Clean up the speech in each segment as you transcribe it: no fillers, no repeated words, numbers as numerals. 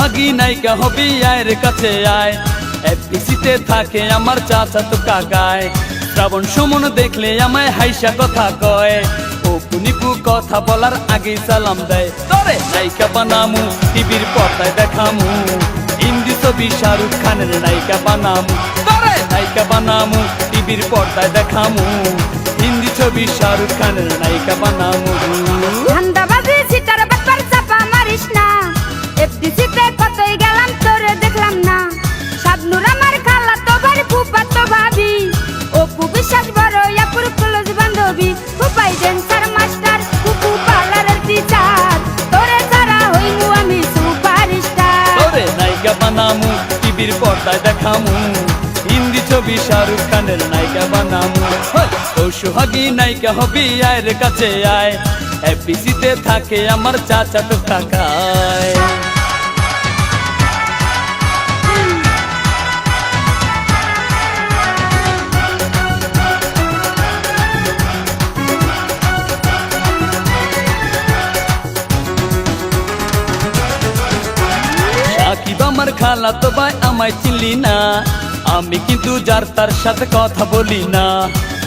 সোহাগী নায়িকা হবি আয়ের কাছে আয়। এফডিসিতে থাকে আমার চাচাতো কাকায়। শ্রাবণ সুমন দেখলে আমায় হাইসা কথা কয়। অপু নিপু কথা বলার আগেই সালাম দেয়। তরে নায়িকা বানামু টিভির পর্দায় দেখামু। হিন্দি ছবি শাহরুখ খানের নায়িকা বানামু। তরে নায়িকা বানামু টিভির পর্দায় দেখামু। হিন্দি ছবি শাহরুখ খানের নায়িকা বানামু। ধান্দাবাজি সিটার ব্যাপার চাপা মারিস না। এফডিসিতে কতই গেলাম তোরে দেখলাম না। শাবনুর আমার খালা তো ভাই ফুফাতো ভাবি। অপু বিশ্বাস বড় আপুর ক্লোজ বান্ধবী। ফুফাই ড্যান্সার মাস্টার ফুফু পার্লারের টিচার। তোরে ছাড়া হইমু আমি সুপারস্টার। তোরে নায়িকা বানামু টিভির পর্দায় দেখামু। হিন্দি ছবি শাহরুখ খানের নায়িকা বানামু। ও সোহাগী নায়িকা হবি আয়ের কাছে আয়। এফডিসিতে থাকে আমার চাচাতো কাকায়। সাকিব আমার খালা তো ভাই আমায় চিনলি না। আমি কিন্তু যার তার সাথে কথা বলি না।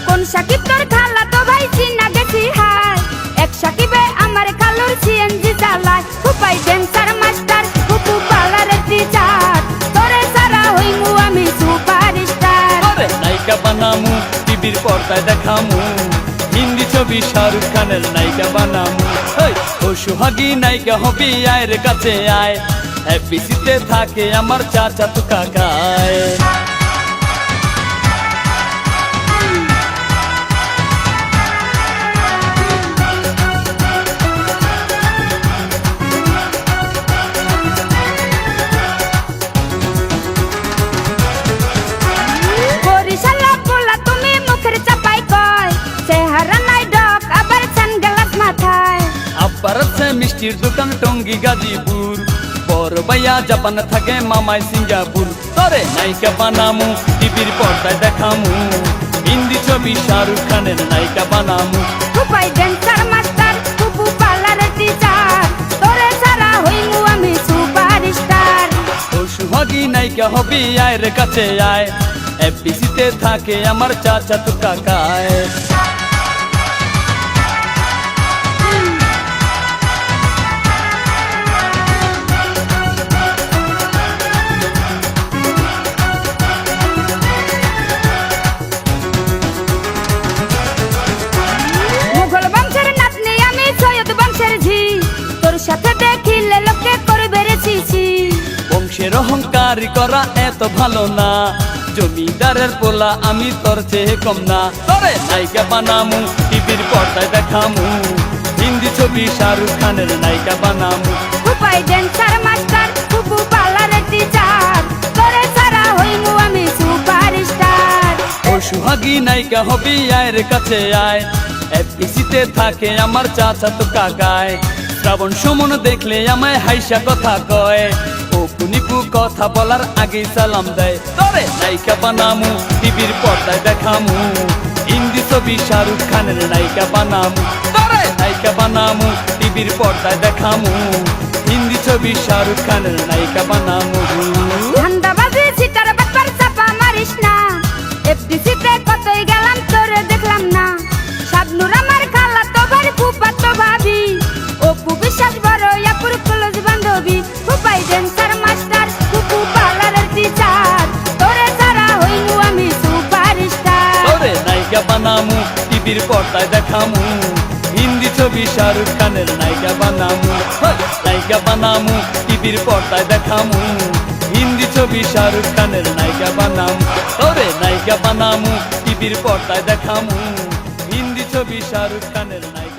কোন সাকিব তোর খালা তো ভাই চিনা গেছি হায়। এক সাকিবে আমার খালুর সিএনজি চালায়। ফুফাই ড্যান্সার মাস্টার ফুফু পার্লারের টিচার। তোরে ছাড়া হইমু আমি সুপারস্টার। তোরে নায়িকা বানামু টিভির পর্দায় দেখামু। হিন্দি ছবি শাহরুখ খানের নায়িকা বানামু। ও সোহাগী নায়িকা হবি আয়ের কাছে আয়। এফডিসিতে থাকে আমার চাচাতো কাকায়। বরিশালা পোলা তুমি মুখের চাপাই কয়। চেহারা নাই ডক আবার সানগ্লাস মাথায়। আব্বার আছে মিষ্টির দোকান টঙ্গী গাজীপুর। বড় ভাইয়া জাপান থাকে মামাই সিঙ্গাপুর। তোরে নায়িকা বানামু টিভির পর্দায় দেখামু। হিন্দি ছবি শাহরুখ খানের নায়িকা বানামু। ফুফাই ড্যান্সার মাস্টার ফুফু পার্লারের টিচার। তোরে ছাড়া হইমু আমি সুপারস্টার। ও সোহাগী নায়িকা হবি আয়ের কাছে আয়। এফডিসিতে থাকে আমার চাচাতো কাকায়। মুঘল বংশের নাতনি আমি সৈয়দ বংশের ঝি। তোর সাথে দেখিলে লোকে করবে রে ছিছি। বংশের অহংকারী করা এত ভালো না। জমিদারের পোলা আমি তোর চেয়ে কম না। তোরে নায়িকা বানামু টিভির পর্দায় দেখামু। হিন্দি ছবি শাহরুখ খানের নায়িকা বানামু। ফুফাই ড্যান্সার মাস্টার ফুফু পার্লারের টিচার। তোরে ছাড়া হইমু আমি সুপারস্টার। ও সোহাগী নায়িকা হবি আয়ের কাছে আয়। এফডিসিতে থাকে আমার চাচাতো কাকায়। শ্রাবণ সুমন দেখলে আমায় হাইসা কথা কয়। অপু নিপু কথা বলার আগেই সালাম দেয়। তরে নায়িকা বানামু টিভির পর্দায় দেখামু। হিন্দি ছবি শাহরুখ খানের নায়িকা বানামু। তরে নায়িকা বানামু টিভির পর্দায় দেখামু। হিন্দি ছবি শাহরুখ খানের নায়িকা বানামু। ধান্দাবাজি সিটার ব্যাপার চাপা মারিস না। এফডিসিতে কতই গেলাম তোরে দেখলাম না। শাবনুর আমার খালা তো ভাই ফুফাতো ভাবি। অপু বিশ্বাস বড় আপুর ক্লোজ বান্ধবী। ফুফাই ড্যান্সার মাস্টার ফুফু পার্লারের টিচার। তোরে ছাড়া হইমু আমি সুপারস্টার। তোরে নায়িকা বানামু টিভির পর্দায় দেখামু। হিন্দি ছবি শাহরুখ খানের নায়িকা বানামু। নায়িকা বানামু টিভির পর্দায় দেখামু। হিন্দি ছবি শাহরুখ খানের নায়িকা বানামু। তোরে নায়িকা বানামু টিভির পর্দায় দেখামু। হিন্দি ছবি শাহরুখ খানের নায়িকা।